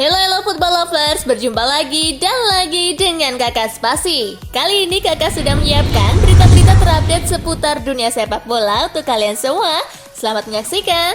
Hello football lovers, berjumpa lagi dan lagi dengan Kakak Spasi. Kali ini Kakak sudah menyiapkan berita-berita terupdate seputar dunia sepak bola untuk kalian semua. Selamat menyaksikan.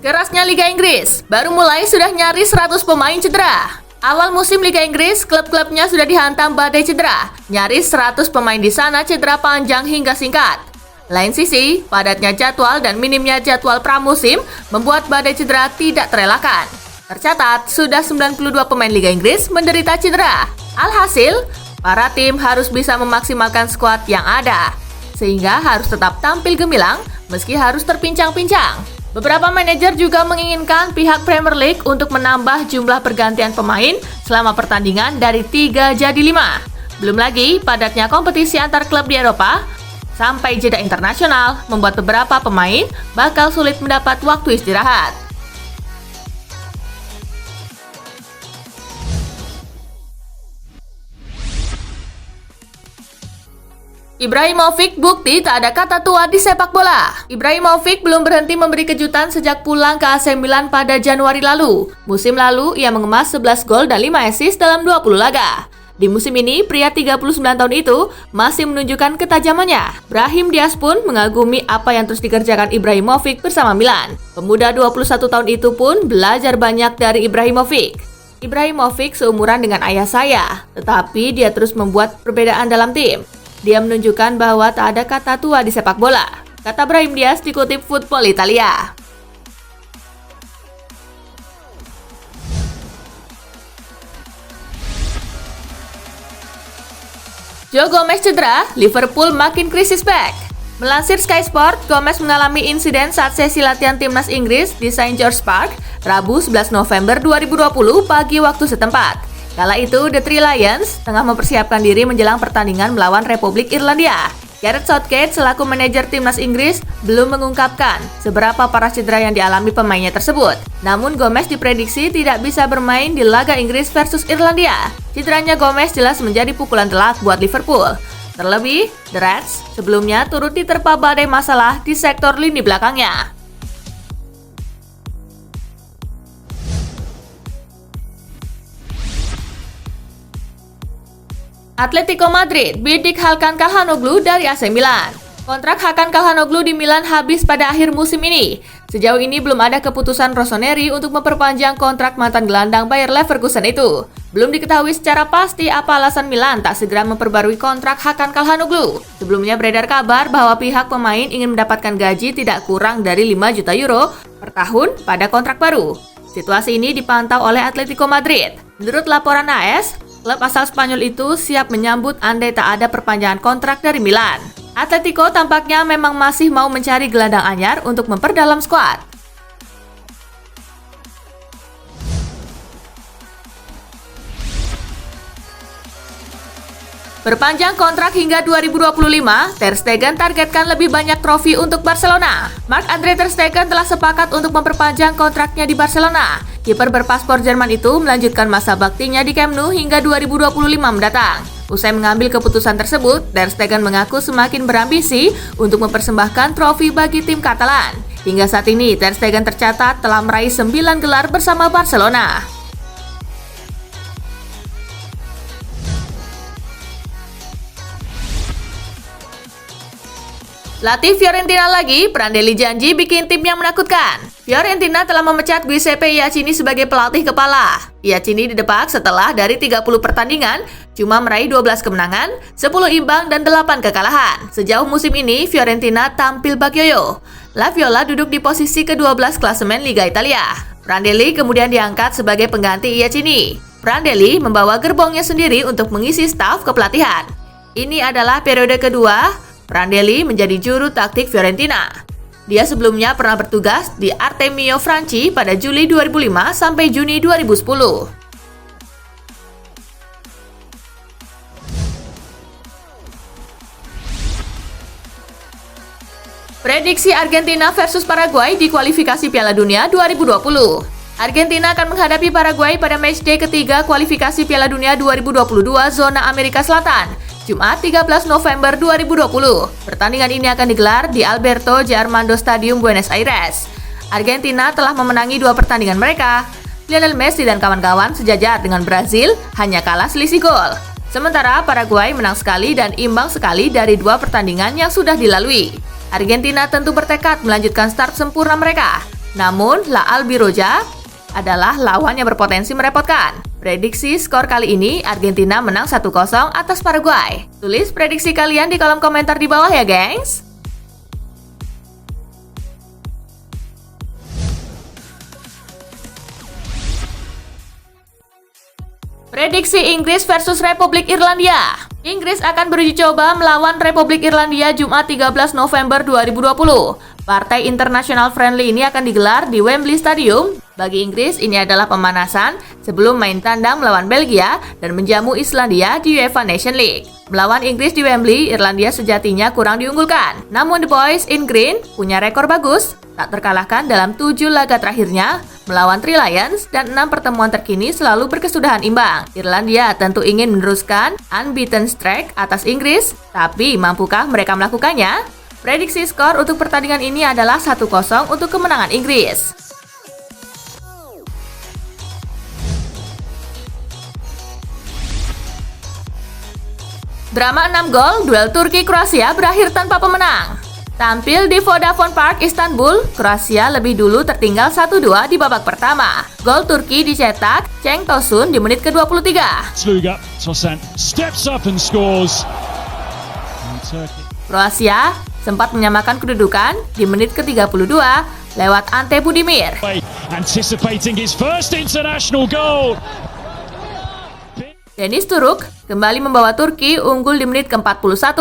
Kerasnya Liga Inggris, baru mulai sudah nyaris 100 pemain cedera. Awal musim Liga Inggris, klub-klubnya sudah dihantam badai cedera. Nyaris 100 pemain di sana cedera panjang hingga singkat. Lain sisi, padatnya jadwal dan minimnya jadwal pramusim membuat badai cedera tidak terelakkan. Tercatat, sudah 92 pemain Liga Inggris menderita cedera. Alhasil, para tim harus bisa memaksimalkan skuad yang ada, sehingga harus tetap tampil gemilang meski harus terpincang-pincang. Beberapa manajer juga menginginkan pihak Premier League untuk menambah jumlah pergantian pemain selama pertandingan dari 3 jadi 5. Belum lagi, padatnya kompetisi antar klub di Eropa sampai jeda internasional membuat beberapa pemain bakal sulit mendapat waktu istirahat. Ibrahimovic bukti tak ada kata tua di sepak bola. Ibrahimovic belum berhenti memberi kejutan sejak pulang ke AC Milan pada Januari lalu. Musim lalu, ia mengemas 11 gol dan 5 assist dalam 20 laga. Di musim ini, pria 39 tahun itu masih menunjukkan ketajamannya. Brahim Diaz pun mengagumi apa yang terus dikerjakan Ibrahimovic bersama Milan. Pemuda 21 tahun itu pun belajar banyak dari Ibrahimovic. Ibrahimovic seumuran dengan ayah saya, tetapi dia terus membuat perbedaan dalam tim. Dia menunjukkan bahwa tak ada kata tua di sepak bola, kata Brahim Diaz dikutip Football Italia. Joe Gomez cedera, Liverpool makin krisis back. Melansir Sky Sport, Gomez mengalami insiden saat sesi latihan timnas Inggris di St. George Park, Rabu 11 November 2020 pagi waktu setempat. Kala itu, The Three Lions tengah mempersiapkan diri menjelang pertandingan melawan Republik Irlandia. Gareth Southgate selaku manajer timnas Inggris belum mengungkapkan seberapa parah cedera yang dialami pemainnya tersebut. Namun Gomez diprediksi tidak bisa bermain di laga Inggris versus Irlandia. Cederanya Gomez jelas menjadi pukulan telak buat Liverpool. Terlebih, The Reds sebelumnya turut diterpa badai masalah di sektor lini belakangnya. Atletico Madrid bidik Hakan Calhanoglu dari AC Milan. Kontrak Hakan Calhanoglu di Milan habis pada akhir musim ini. Sejauh ini belum ada keputusan Rossoneri untuk memperpanjang kontrak mantan gelandang Bayer Leverkusen itu. Belum diketahui secara pasti apa alasan Milan tak segera memperbarui kontrak Hakan Calhanoglu. Sebelumnya beredar kabar bahwa pihak pemain ingin mendapatkan gaji tidak kurang dari 5 juta euro per tahun pada kontrak baru. Situasi ini dipantau oleh Atletico Madrid. Menurut laporan AS, klub asal Spanyol itu siap menyambut andai tak ada perpanjangan kontrak dari Milan. Atletico tampaknya memang masih mau mencari gelandang anyar untuk memperdalam skuad. Perpanjang kontrak hingga 2025, Ter Stegen targetkan lebih banyak trofi untuk Barcelona. Marc-Andre Ter Stegen telah sepakat untuk memperpanjang kontraknya di Barcelona. Kiper berpaspor Jerman itu melanjutkan masa baktinya di Camp Nou hingga 2025 mendatang. Usai mengambil keputusan tersebut, Ter Stegen mengaku semakin berambisi untuk mempersembahkan trofi bagi tim Katalan. Hingga saat ini, Ter Stegen tercatat telah meraih 9 gelar bersama Barcelona. Latih Fiorentina lagi, Prandelli janji bikin tim yang menakutkan. Fiorentina telah memecat Giuseppe Iacchini sebagai pelatih kepala. Iacchini didepak setelah dari 30 pertandingan, cuma meraih 12 kemenangan, 10 imbang, dan 8 kekalahan. Sejauh musim ini, Fiorentina tampil bagyoyo. La Viola duduk di posisi ke-12 klasemen Liga Italia. Prandelli kemudian diangkat sebagai pengganti Iacchini. Prandelli membawa gerbongnya sendiri untuk mengisi staf kepelatihan. Ini adalah periode kedua Prandelli menjadi juru taktik Fiorentina. Dia sebelumnya pernah bertugas di Artemio Franchi pada Juli 2005 sampai Juni 2010. Prediksi Argentina versus Paraguay di kualifikasi Piala Dunia 2020. Argentina akan menghadapi Paraguay pada matchday ketiga kualifikasi Piala Dunia 2022 zona Amerika Selatan, Jumat 13 November 2020. Pertandingan ini akan digelar di Alberto J. Armando Stadium, Buenos Aires. Argentina telah memenangi 2 pertandingan mereka. Lionel Messi dan kawan-kawan sejajar dengan Brazil, hanya kalah selisih gol. Sementara Paraguay menang sekali dan imbang sekali dari 2 pertandingan yang sudah dilalui. Argentina tentu bertekad melanjutkan start sempurna mereka. Namun, La Albiroja adalah lawan yang berpotensi merepotkan. Prediksi skor kali ini, Argentina menang 1-0 atas Paraguay. Tulis prediksi kalian di kolom komentar di bawah ya, gengs! Prediksi Inggris versus Republik Irlandia. Inggris akan beruji coba melawan Republik Irlandia Jumat 13 November 2020. Partai international friendly ini akan digelar di Wembley Stadium. Bagi Inggris, ini adalah pemanasan sebelum main tandang melawan Belgia dan menjamu Islandia di UEFA Nation League. Melawan Inggris di Wembley, Irlandia sejatinya kurang diunggulkan. Namun The Boys in Green punya rekor bagus, tak terkalahkan dalam 7 laga terakhirnya melawan Three Lions dan 6 pertemuan terkini selalu berkesudahan imbang. Irlandia tentu ingin meneruskan unbeaten streak atas Inggris, tapi mampukah mereka melakukannya? Prediksi skor untuk pertandingan ini adalah 1-0 untuk kemenangan Inggris. Drama 6 gol, duel Turki-Kroasia berakhir tanpa pemenang. Tampil di Vodafone Park, Istanbul, Kroasia lebih dulu tertinggal 1-2 di babak pertama. Gol Turki dicetak Cenk Tosun di menit ke-23. Sluga, Tosun steps up and scores. Kroasia sempat menyamakan kedudukan di menit ke-32 lewat Ante Budimir. Anticipating his first international goal. Deniz Turuk kembali membawa Turki unggul di menit ke-41.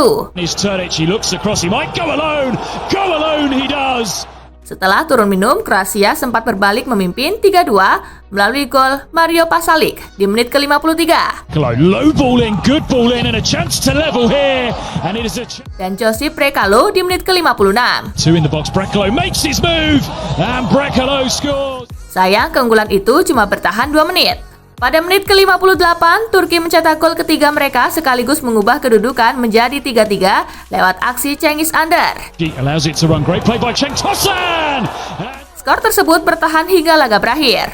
He looks across, he might go alone. Go alone he does. Setelah turun minum, Kroasia sempat berbalik memimpin 3-2 melalui gol Mario Pasalic di menit ke-53. Low ball in, good ball in, and a chance to level here. And it is Dan Josip Brekalo di menit ke-56. 2 in the box, Brekalo makes his move, and Brekalo scores. Sayang keunggulan itu cuma bertahan 2 menit. Pada menit ke-58, Turki mencetak gol ketiga mereka sekaligus mengubah kedudukan menjadi 3-3 lewat aksi Cengiz Under. Skor tersebut bertahan hingga laga berakhir.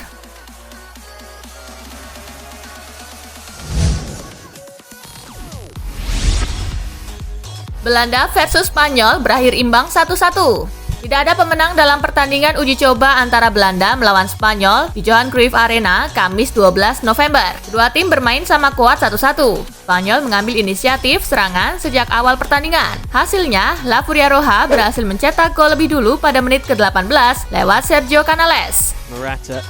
Belanda versus Spanyol berakhir imbang 1-1. Tidak ada pemenang dalam pertandingan uji coba antara Belanda melawan Spanyol di Johan Cruyff Arena Kamis 12 November. Kedua tim bermain sama kuat 1-1. Spanyol mengambil inisiatif serangan sejak awal pertandingan. Hasilnya, La Furia Roja berhasil mencetak gol lebih dulu pada menit ke-18 lewat Sergio Canales. Morata.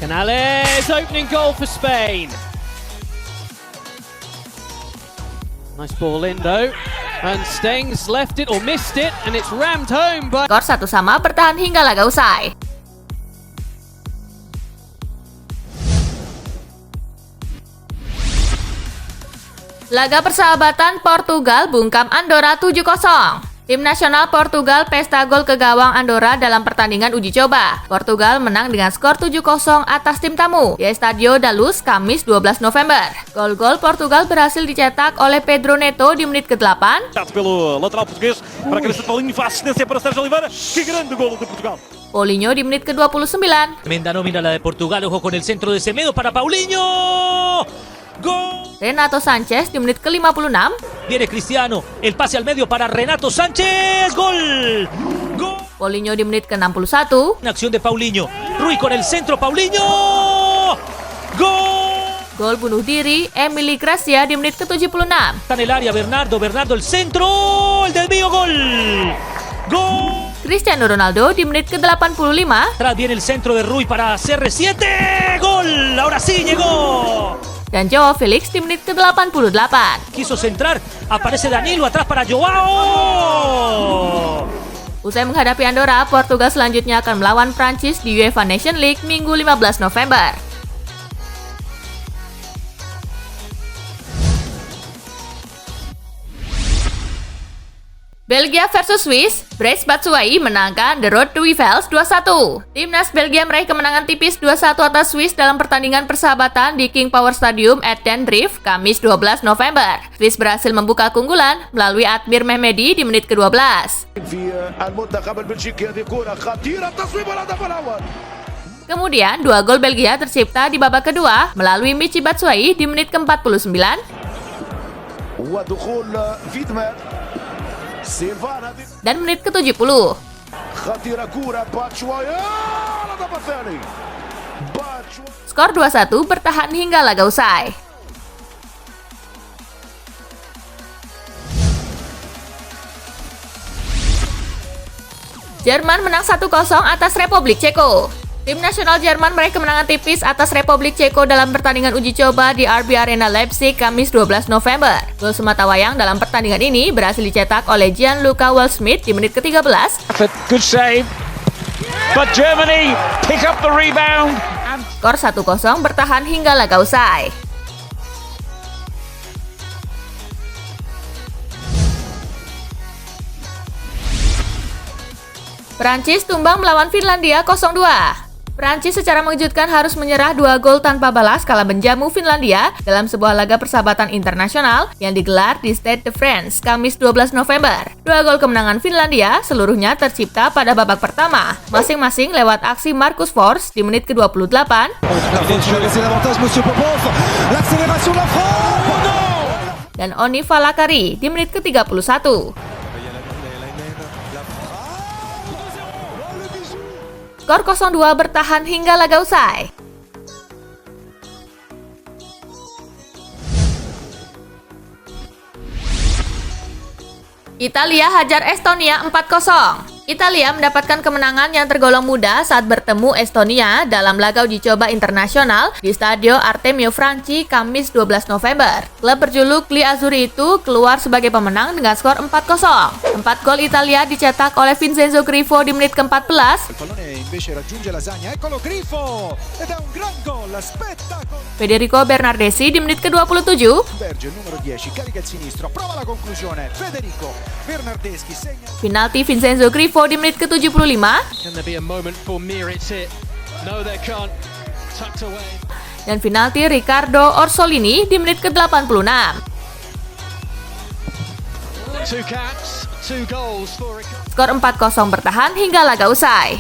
Canales, opening goal for Spain. Nice ball in though, and Stengs left it or missed it, and it's rammed home by... Skor 1-1 bertahan hingga laga usai. Laga persahabatan Portugal bungkam Andorra 7-0. Tim nasional Portugal pesta gol ke gawang Andorra dalam pertandingan uji coba. Portugal menang dengan skor 7-0 atas tim tamu di Estadio da Luz Kamis 12 November. Gol-gol Portugal berhasil dicetak oleh Pedro Neto di menit ke-8. Paulinho di menit ke-29. Tremenda nómina la de Portugal, ojo con el centro de Semedo para Paulinho. Gol. Renato Sanchez di menit ke-56. Viene Cristiano, el pase al medio para Renato Sánchez. Gol. Gol. Paulinho di menit ke-61. Una acción de Paulinho. Rui con el centro, Paulinho. Gol. Gol bunuh diri Emily Gracia di menit ke-76. Está en el área Bernardo el centro. El desvío, gol. Gol. Cristiano Ronaldo di menit ke-85. Atrás viene el centro de Rui para CR7. Gol. Ahora sí llegó. Dan Joao Felix di menit ke-88. Quiso centrar, aparece Danilo atrás para Joao. Usai menghadapi Andorra, Portugal selanjutnya akan melawan Prancis di UEFA Nation League Minggu 15 November. Belgia versus Swiss, Brice Batshuayi menangkan The Road to Wales 2-1. Timnas Belgia meraih kemenangan tipis 2-1 atas Swiss dalam pertandingan persahabatan di King Power Stadium at Den Drift, Kamis 12 November. Swiss berhasil membuka keunggulan melalui Admir Mehmedi di menit ke-12. Kemudian, 2 gol Belgia tercipta di babak kedua melalui Michy Batshuayi di menit ke-49 dan menit ke-70. Skor 2-1 bertahan hingga laga usai. Jerman menang 1-0 atas Republik Ceko. Tim nasional Jerman meraih kemenangan tipis atas Republik Ceko dalam pertandingan uji coba di RB Arena Leipzig Kamis 12 November. Gol sematawayang dalam pertandingan ini berhasil dicetak oleh Gianluca Waldschmidt di menit ke-13. Good save. But Germany pick up the rebound. Skor 1-0 bertahan hingga laga usai. Prancis tumbang melawan Finlandia 0-2. Prancis secara mengejutkan harus menyerah 2 gol tanpa balas kala menjamu Finlandia dalam sebuah laga persahabatan internasional yang digelar di Stade de France, Kamis 12 November. 2 gol kemenangan Finlandia seluruhnya tercipta pada babak pertama, masing-masing lewat aksi Marcus Fors di menit ke-28 dan Oni Valakari di menit ke-31. Skor 0-2 bertahan hingga laga usai. Italia hajar Estonia 4-0. Italia mendapatkan kemenangan yang tergolong mudah saat bertemu Estonia dalam laga uji coba internasional di Stadio Artemio Franchi Kamis 12 November. Klub berjuluk Gli Azzurri itu keluar sebagai pemenang dengan skor 4-0. 4 gol Italia dicetak oleh Vincenzo Grifo di menit ke-14. Federico Bernardeschi di menit ke-27. Penalti Vincenzo Grifo di menit ke-75. Dan penalti Riccardo Orsolini di menit ke-86. Skor 4-0 bertahan hingga laga usai.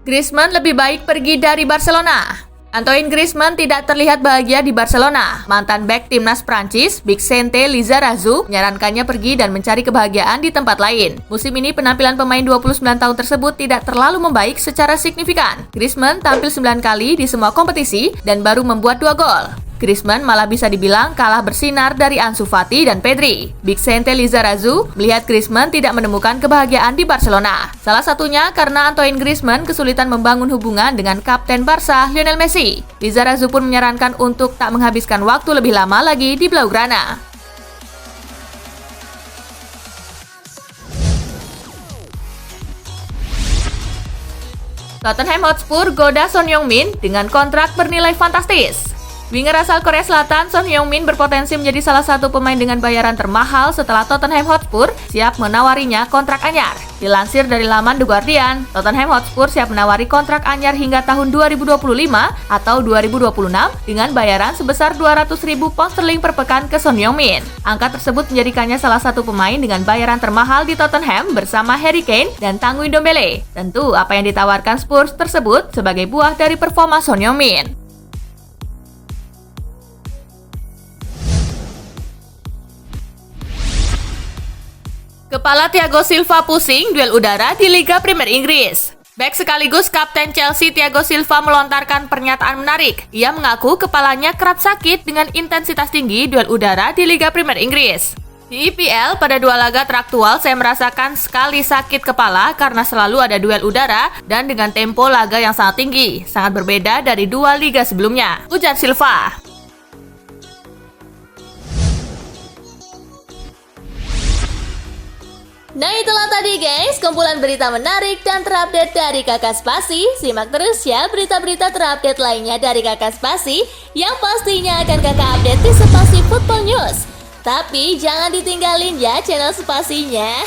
Griezmann lebih baik pergi dari Barcelona. Antoine Griezmann tidak terlihat bahagia di Barcelona. Mantan bek timnas Prancis, Vicente Lizarazu, menyarankannya pergi dan mencari kebahagiaan di tempat lain. Musim ini penampilan pemain 29 tahun tersebut tidak terlalu membaik secara signifikan. Griezmann tampil 9 kali di semua kompetisi dan baru membuat 2 gol. Griezmann malah bisa dibilang kalah bersinar dari Ansu Fati dan Pedri. Vicente Lizarazu melihat Griezmann tidak menemukan kebahagiaan di Barcelona. Salah satunya karena Antoine Griezmann kesulitan membangun hubungan dengan kapten Barca Lionel Messi. Lizarazu pun menyarankan untuk tak menghabiskan waktu lebih lama lagi di Blaugrana. Tottenham Hotspur goda Son Heung-min dengan kontrak bernilai fantastis. Winger asal Korea Selatan Son Heung-min berpotensi menjadi salah satu pemain dengan bayaran termahal setelah Tottenham Hotspur siap menawarinya kontrak anyar. Dilansir dari laman The Guardian, Tottenham Hotspur siap menawari kontrak anyar hingga tahun 2025 atau 2026 dengan bayaran sebesar 200.000 pound sterling per pekan ke Son Heung-min. Angka tersebut menjadikannya salah satu pemain dengan bayaran termahal di Tottenham bersama Harry Kane dan Tanguy Ndombele. Tentu apa yang ditawarkan Spurs tersebut sebagai buah dari performa Son Heung-min. Kepala Thiago Silva pusing duel udara di Liga Premier Inggris. Bek sekaligus kapten Chelsea Thiago Silva melontarkan pernyataan menarik. Ia mengaku kepalanya kerap sakit dengan intensitas tinggi duel udara di Liga Premier Inggris. Di EPL, pada 2 laga teraktual saya merasakan sekali sakit kepala karena selalu ada duel udara dan dengan tempo laga yang sangat tinggi. Sangat berbeda dari 2 liga sebelumnya, ujar Silva. Nah itulah tadi guys, kumpulan berita menarik dan terupdate dari Kakak Spasi. Simak terus ya berita-berita terupdate lainnya dari Kakak Spasi yang pastinya akan Kakak update di Spasi Football News. Tapi jangan ditinggalin ya channel Spasinya.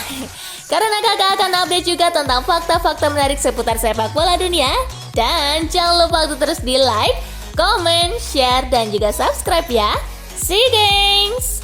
Karena kakak akan update juga tentang fakta-fakta menarik seputar sepak bola dunia. Dan jangan lupa untuk terus di like, comment, share, dan juga subscribe ya. See you guys!